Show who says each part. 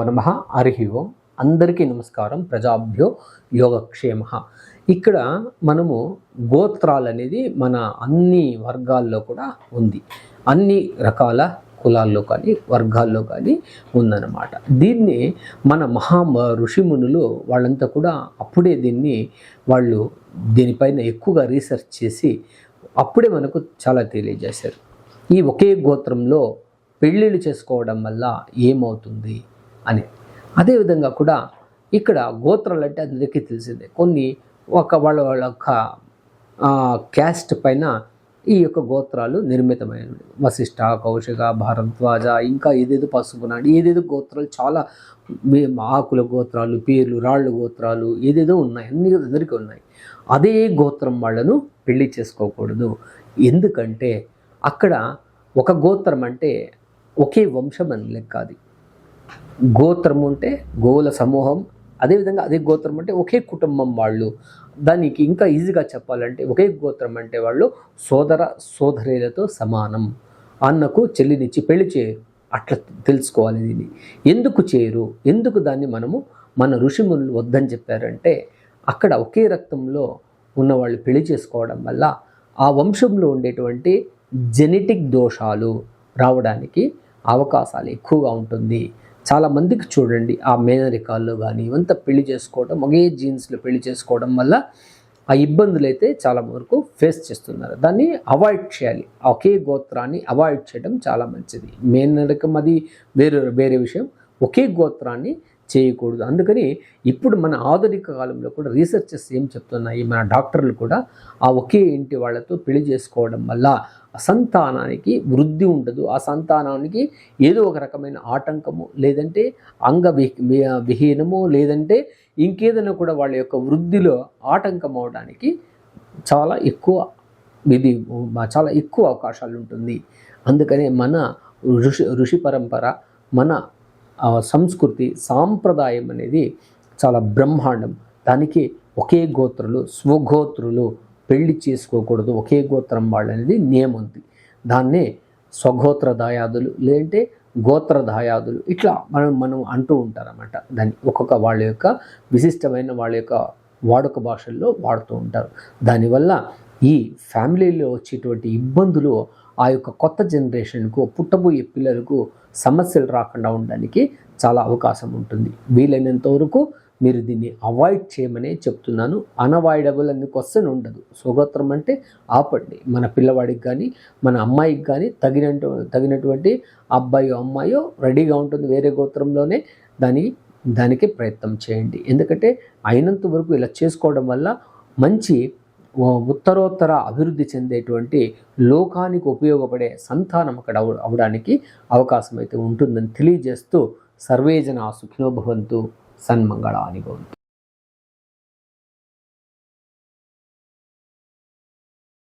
Speaker 1: నమః హరి ఓం. అందరికీ నమస్కారం. ప్రజాభ్యో యోగక్షేమ. ఇక్కడ మనము గోత్రాలు అనేది మన అన్ని వర్గాల్లో కూడా ఉంది, అన్ని రకాల కులాల్లో కానీ వర్గాల్లో కానీ ఉందన్నమాట. దీన్ని మన ఋషిమునులు వాళ్ళంతా కూడా అప్పుడే వాళ్ళు దీనిపైన ఎక్కువగా రీసెర్చ్ చేసి అప్పుడే మనకు చాలా తెలియజేశారు. ఈ ఒకే గోత్రంలో పెళ్ళిళ్ళు చేసుకోవడం వల్ల ఏమవుతుంది అని. అదేవిధంగా కూడా ఇక్కడ గోత్రాలు అంటే అందరికీ తెలిసిందే. కొన్ని వాళ్ళ యొక్క క్యాస్ట్ పైన ఈ యొక్క గోత్రాలు నిర్మితమైనవి. వశిష్ఠ, కౌశిక, భారద్వాజ, ఇంకా ఏదేదో పసుపునాడు, ఏదేదో గోత్రాలు చాలా ఆకుల గోత్రాలు, పేర్లు, రాళ్ళు గోత్రాలు ఏదేదో ఉన్నాయి, అన్ని అందరికీ ఉన్నాయి. అదే గోత్రం వాళ్ళను పెళ్లి చేసుకోకూడదు. ఎందుకంటే అక్కడ ఒక గోత్రం అంటే ఒకే వంశం అని లెక్క. అది గోత్రం అంటే గోవుల సమూహం, అదేవిధంగా అదే గోత్రం అంటే ఒకే కుటుంబం వాళ్ళు. దానికి ఇంకా ఈజీగా చెప్పాలంటే ఒకే గోత్రం అంటే వాళ్ళు సోదర సోదరీలతో సమానం. అన్నకు చెల్లినిచ్చి పెళ్లి చేయరు, అట్లా తెలుసుకోవాలి. దీన్ని ఎందుకు చేయరు, ఎందుకు దాన్ని మన ఋషిమునులు వద్దని చెప్పారంటే అక్కడ ఒకే రక్తంలో ఉన్నవాళ్ళు పెళ్లి చేసుకోవడం వల్ల ఆ వంశంలో ఉండేటువంటి జెనెటిక్ దోషాలు రావడానికి అవకాశాలు ఎక్కువగా ఉంటుంది. చాలామందికి చూడండి, ఆ మేనరికాల్లో కానీ ఇవంతా పెళ్లి చేసుకోవడం, ఒకే జీన్స్లో పెళ్లి చేసుకోవడం వల్ల ఆ ఇబ్బందులు అయితే చాలా వరకు ఫేస్ చేస్తున్నారు. దాన్ని అవాయిడ్ చేయాలి. ఒకే గోత్రాన్ని అవాయిడ్ చేయడం చాలా మంచిది. మేనరికం అది వేరే విషయం, ఒకే గోత్రాన్ని చేయకూడదు. అందుకని ఇప్పుడు మన ఆధునిక కాలంలో కూడా రీసెర్చెస్ ఏం చెప్తున్నాయి, మన డాక్టర్లు కూడా ఆ ఒకే ఇంటి వాళ్ళతో పెళ్లి చేసుకోవడం వల్ల సంతానానికి వృద్ధి ఉండదు. ఆ సంతానానికి ఏదో ఒక రకమైన ఆటంకము, లేదంటే విహీనము, లేదంటే ఇంకేదైనా కూడా వాళ్ళ యొక్క వృద్ధిలో ఆటంకం అవడానికి చాలా ఎక్కువ అవకాశాలు ఉంటుంది. అందుకనే మన ఋషి పరంపర, మన సంస్కృతి సాంప్రదాయం అనేది చాలా బ్రహ్మాండం. దానికి ఒకే గోత్రులు, స్వగోత్రులు పెళ్లి చేసుకోకూడదు, ఒకే గోత్రం వాళ్ళు అనేది నియమం ఉంది. దాన్నే స్వగోత్ర దాయాదులు, లేదంటే గోత్ర దాయాదులు, ఇట్లా మనం అంటూ ఉంటారన్నమాట. దాన్ని ఒక్కొక్క వాళ్ళ యొక్క విశిష్టమైన వాళ్ళ యొక్క వాడుక భాషల్లో వాడుతూ ఉంటారు. దానివల్ల ఈ ఫ్యామిలీలో వచ్చేటువంటి ఇబ్బందులు ఆ యొక్క కొత్త జనరేషన్కు, పుట్టబోయే పిల్లలకు సమస్యలు రాకుండా ఉండడానికి చాలా అవకాశం ఉంటుంది. వీలైనంత వరకు మీరు దీన్ని అవాయిడ్ చేయమనే చెప్తున్నాను. అన్అవాయిడబుల్ అనే క్వశ్చన్ ఉండదు. స్వగోత్రం అంటే ఆపండి. మన పిల్లవాడికి కానీ మన అమ్మాయికి కానీ తగినటువంటి అబ్బాయో అమ్మాయో రెడీగా ఉంటుంది వేరే గోత్రంలోనే, దానికి ప్రయత్నం చేయండి. ఎందుకంటే అయినంత వరకు ఇలా చేసుకోవడం వల్ల మంచి ఉత్తరోత్తర అభివృద్ధి చెందేటువంటి లోకానికి ఉపయోగపడే సంతానం అక్కడ అవడానికి అవకాశం అయితే ఉంటుందని తెలియజేస్తూ, సర్వేజన సుఖినో భవంతు, సన్మంగళాని భవంతు.